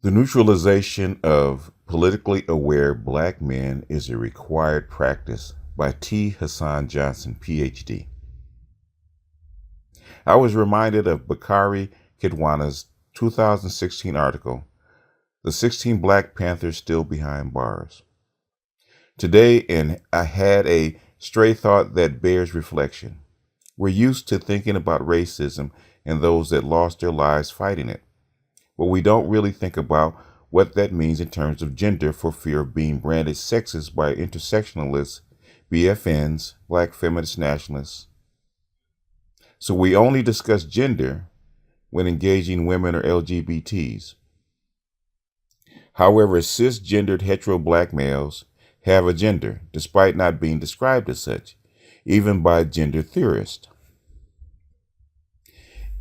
The neutralization of politically aware black men is a required practice by Hasan Johnson, Ph.D. I was reminded of Bakari Kidwana's 2016 article, The 16 Black Panthers Still Behind Bars. Today, and I had a stray thought that bears reflection. We're used to thinking about racism and those that lost their lives fighting it. But we don't really think about what that means in terms of gender for fear of being branded sexist by intersectionalists, BFNs, black feminist nationalists. So we only discuss gender when engaging women or LGBTs. However, cisgendered hetero black males have a gender, despite not being described as such, even by gender theorists.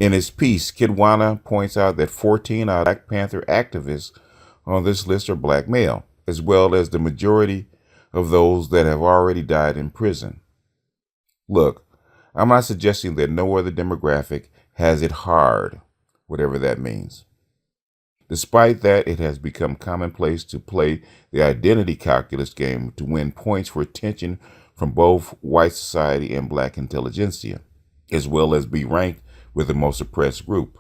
In his piece, Kidwana points out that 14 out of Black Panther activists on this list are black male, as well as the majority of those that have already died in prison. Look, I'm not suggesting that no other demographic has it hard, whatever that means. Despite that, it has become commonplace to play the identity calculus game to win points for attention from both white society and black intelligentsia, as well as be ranked with the most oppressed group.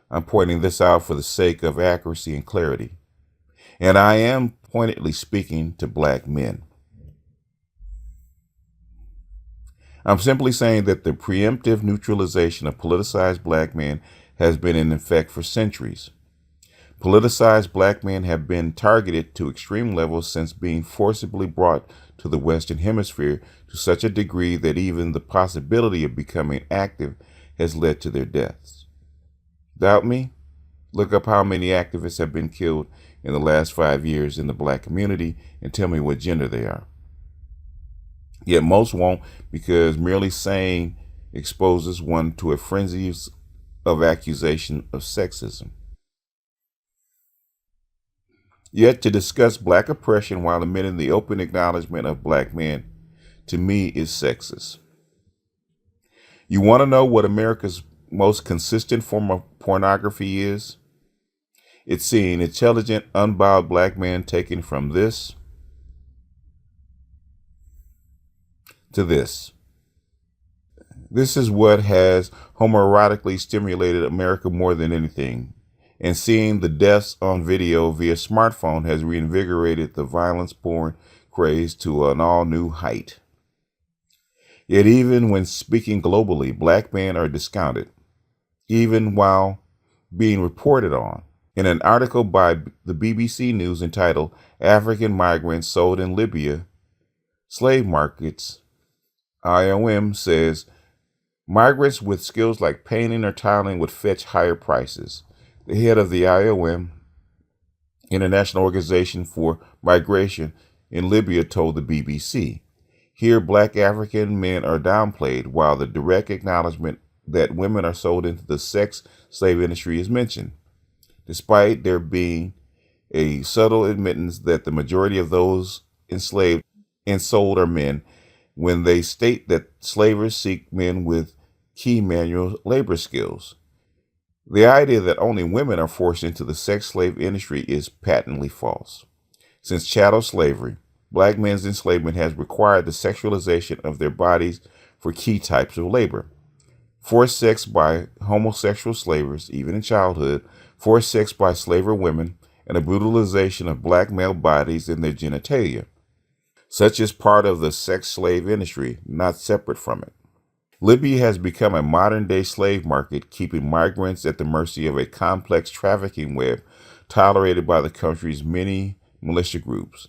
I'm pointing this out for the sake of accuracy and clarity. And I am pointedly speaking to black men. I'm simply saying that the preemptive neutralization of politicized black men has been in effect for centuries. Politicized black men have been targeted to extreme levels since being forcibly brought to the Western Hemisphere to such a degree that even the possibility of becoming active has led to their deaths. Doubt me? Look up how many activists have been killed in the last 5 years in the black community and tell me what gender they are. Yet most won't, because merely saying exposes one to a frenzy of accusation of sexism. Yet to discuss black oppression while admitting the open acknowledgement of black men, to me, is sexist. You want to know what America's most consistent form of pornography is? It's seeing intelligent, unbowed black men taken from this to this. This is what has homoerotically stimulated America more than anything. And seeing the deaths on video via smartphone has reinvigorated the violence porn craze to an all-new height. Yet even when speaking globally, black men are discounted, even while being reported on. In an article by the BBC News entitled African Migrants Sold in Libya, Slave Markets, IOM says, migrants with skills like painting or tiling would fetch higher prices. The head of the IOM, International Organization for Migration in Libya, told the BBC. Here, black African men are downplayed, while the direct acknowledgement that women are sold into the sex slave industry is mentioned, despite there being a subtle admittance that the majority of those enslaved and sold are men, when they state that slavers seek men with key manual labor skills. The idea that only women are forced into the sex slave industry is patently false. Since chattel slavery, black men's enslavement has required the sexualization of their bodies for key types of labor. Forced sex by homosexual slavers, even in childhood, forced sex by slaver women, and a brutalization of black male bodies and their genitalia. Such is part of the sex slave industry, not separate from it. Libya has become a modern-day slave market, keeping migrants at the mercy of a complex trafficking web tolerated by the country's many militia groups,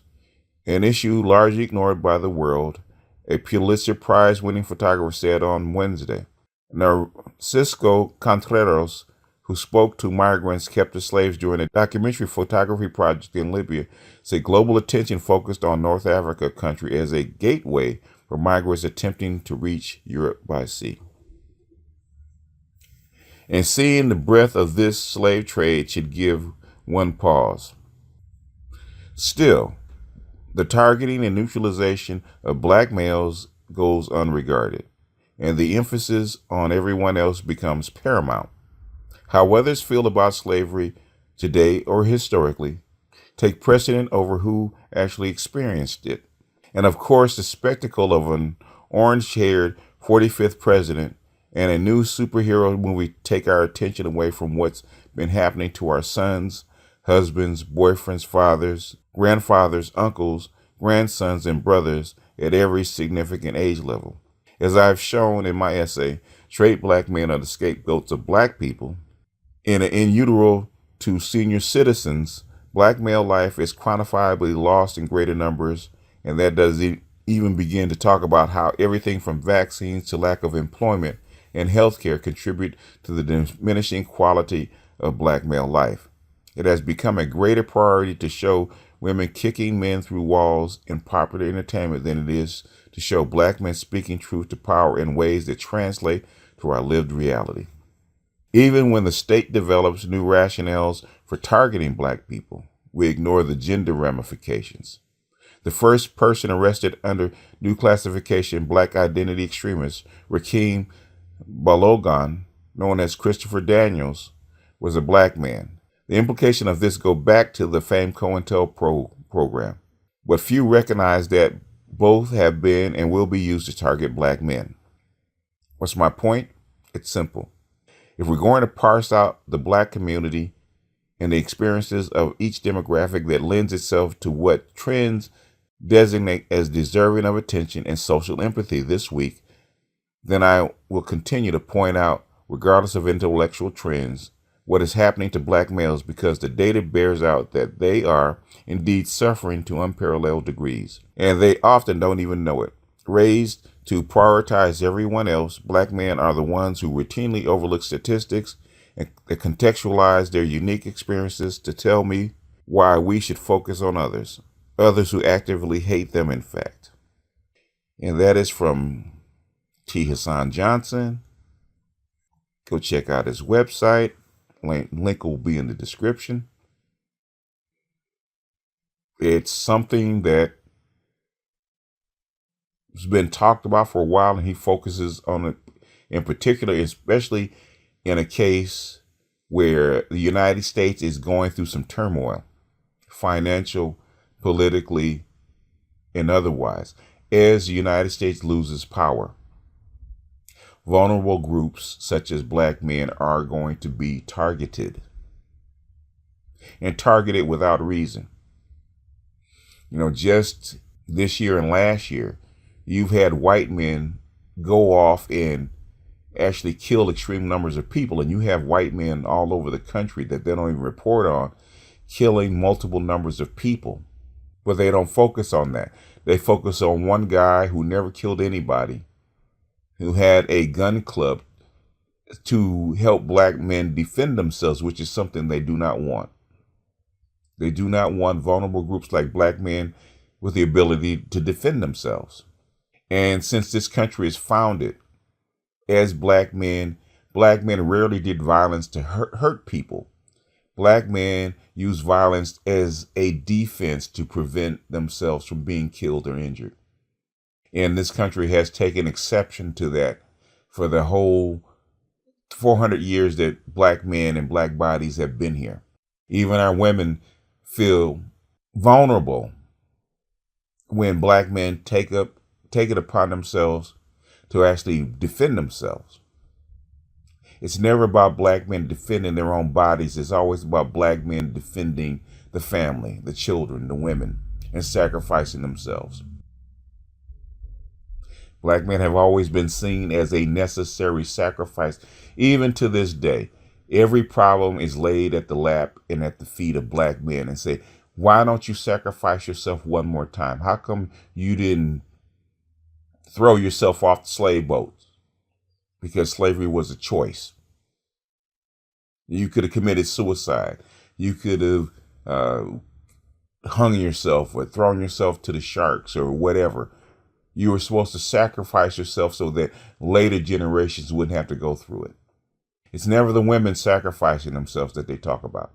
an issue largely ignored by the world, a Pulitzer Prize-winning photographer said on Wednesday. Narcisco Contreras, who spoke to migrants kept as slaves during a documentary photography project in Libya, said global attention focused on North Africa country as a gateway for migrants attempting to reach Europe by sea. And seeing the breadth of this slave trade should give one pause. Still, the targeting and neutralization of black males goes unregarded, and the emphasis on everyone else becomes paramount. How others feel about slavery today or historically, take precedent over who actually experienced it. And of course, the spectacle of an orange haired 45th president and a new superhero movie take our attention away from what's been happening to our sons, husbands, boyfriends, fathers, grandfathers, uncles, grandsons, and brothers at every significant age level. As I've shown in my essay, Straight Black Men Are the Scapegoats of Black People, in utero to senior citizens, black male life is quantifiably lost in greater numbers, and that doesn't even begin to talk about how everything from vaccines to lack of employment and healthcare contribute to the diminishing quality of black male life. It has become a greater priority to show women kicking men through walls in popular entertainment than it is to show black men speaking truth to power in ways that translate to our lived reality. Even when the state develops new rationales for targeting black people, we ignore the gender ramifications. The first person arrested under new classification black identity extremist, Rakeem Balogun, known as Christopher Daniels, was a black man. The implication of this go back to the famed COINTELPRO program. But few recognize that both have been and will be used to target black men. What's my point? It's simple. If we're going to parse out the black community and the experiences of each demographic that lends itself to what trends designate as deserving of attention and social empathy this week, then I will continue to point out, regardless of intellectual trends, what is happening to black males because the data bears out that they are indeed suffering to unparalleled degrees, and they often don't even know it. Raised to prioritize everyone else, black men are the ones who routinely overlook statistics and contextualize their unique experiences to tell me why we should focus on others who actively hate them, in fact. And that is from T. Hasan Johnson. Go check out his website. Link will be in the description. It's something that has been talked about for a while, and he focuses on it in particular, especially in a case where the United States is going through some turmoil, financial, politically, and otherwise. As the United States loses power, vulnerable groups such as black men are going to be targeted, and targeted without reason. Just this year and last year, you've had white men go off and actually kill extreme numbers of people, and you have white men all over the country that they don't even report on killing multiple numbers of people. But they don't focus on that. They focus on one guy who never killed anybody, who had a gun club to help black men defend themselves, which is something they do not want. They do not want vulnerable groups like black men with the ability to defend themselves. And since this country is founded as black men rarely did violence to hurt people. Black men use violence as a defense to prevent themselves from being killed or injured. And this country has taken exception to that for the whole 400 years that black men and black bodies have been here. Even our women feel vulnerable when black men take it upon themselves to actually defend themselves. It's never about black men defending their own bodies. It's always about black men defending the family, the children, the women, and sacrificing themselves. Black men have always been seen as a necessary sacrifice. Even to this day, every problem is laid at the lap and at the feet of black men and say, why don't you sacrifice yourself one more time? How come you didn't throw yourself off the slave boats? Because slavery was a choice. You could have committed suicide. You could have hung yourself or thrown yourself to the sharks or whatever. You were supposed to sacrifice yourself so that later generations wouldn't have to go through it. It's never the women sacrificing themselves that they talk about.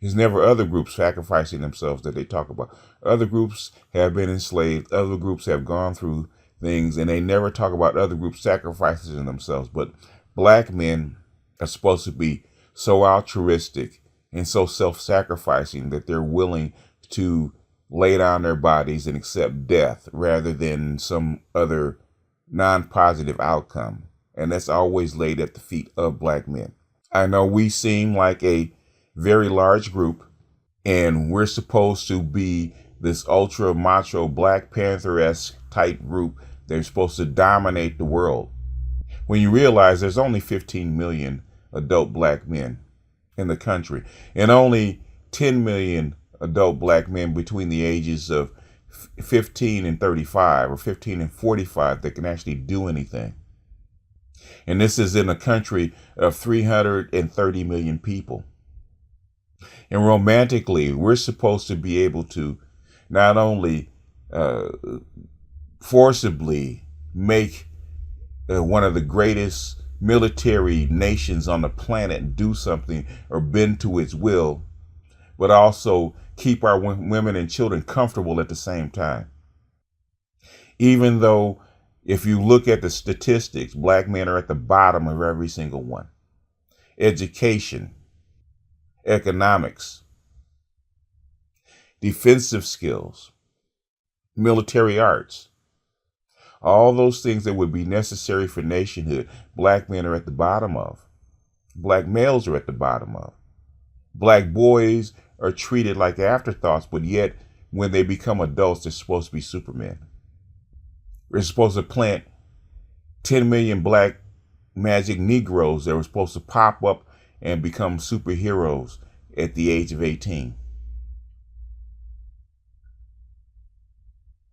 It's never other groups sacrificing themselves that they talk about. Other groups have been enslaved. Other groups have gone through things, and they never talk about other groups sacrificing themselves. But black men are supposed to be so altruistic and so self-sacrificing that they're willing to lay down their bodies and accept death rather than some other non-positive outcome. And that's always laid at the feet of black men. I know we seem like a very large group, and we're supposed to be this ultra macho Black Panther-esque type group. They're supposed to dominate the world. When you realize there's only 15 million adult black men in the country, and only 10 million adult black men between the ages of 15 and 35 or 15 and 45 that can actually do anything. And this is in a country of 330 million people. And romantically, we're supposed to be able to not only forcibly make one of the greatest military nations on the planet do something or bend to its will, but also keep our women and children comfortable at the same time. Even though, if you look at the statistics, black men are at the bottom of every single one. Education, economics, defensive skills, military arts, all those things that would be necessary for nationhood, black men are at the bottom of. Black males are at the bottom of. Black boys are treated like afterthoughts, but yet when they become adults, they're supposed to be supermen. We're supposed to plant 10 million black magic Negroes that were supposed to pop up and become superheroes at the age of 18.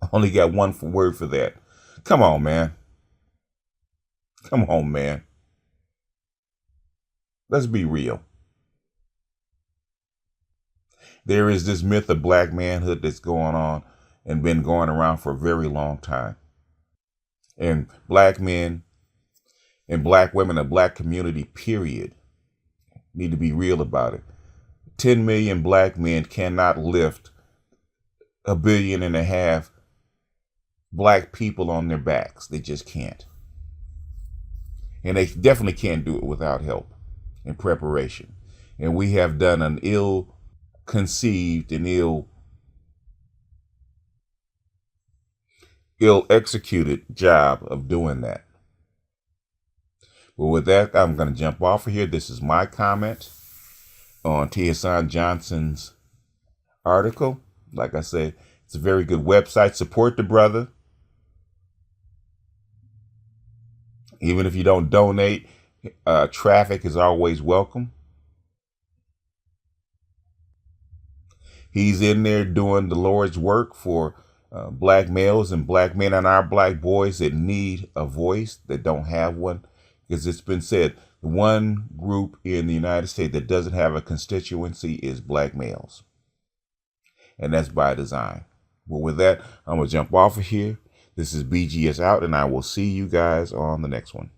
I only got one word for that. Come on, man. Come on, man. Let's be real. There is this myth of black manhood that's going on and been going around for a very long time. And black men and black women, the black community, period, need to be real about it. 10 million black men cannot lift 1.5 billion black people on their backs. They just can't. And they definitely can't do it without help and preparation. And we have done an ill-conceived and ill-executed job of doing that. Well, with that, I'm going to jump off of here. This is my comment on T. Hasan Johnson's article. Like I said, it's a very good website. Support the brother. Even if you don't donate, traffic is always welcome. He's in there doing the Lord's work for black males and black men and our black boys that need a voice, that don't have one. Because it's been said, the one group in the United States that doesn't have a constituency is black males. And that's by design. Well, with that, I'm going to jump off of here. This is BGS out, and I will see you guys on the next one.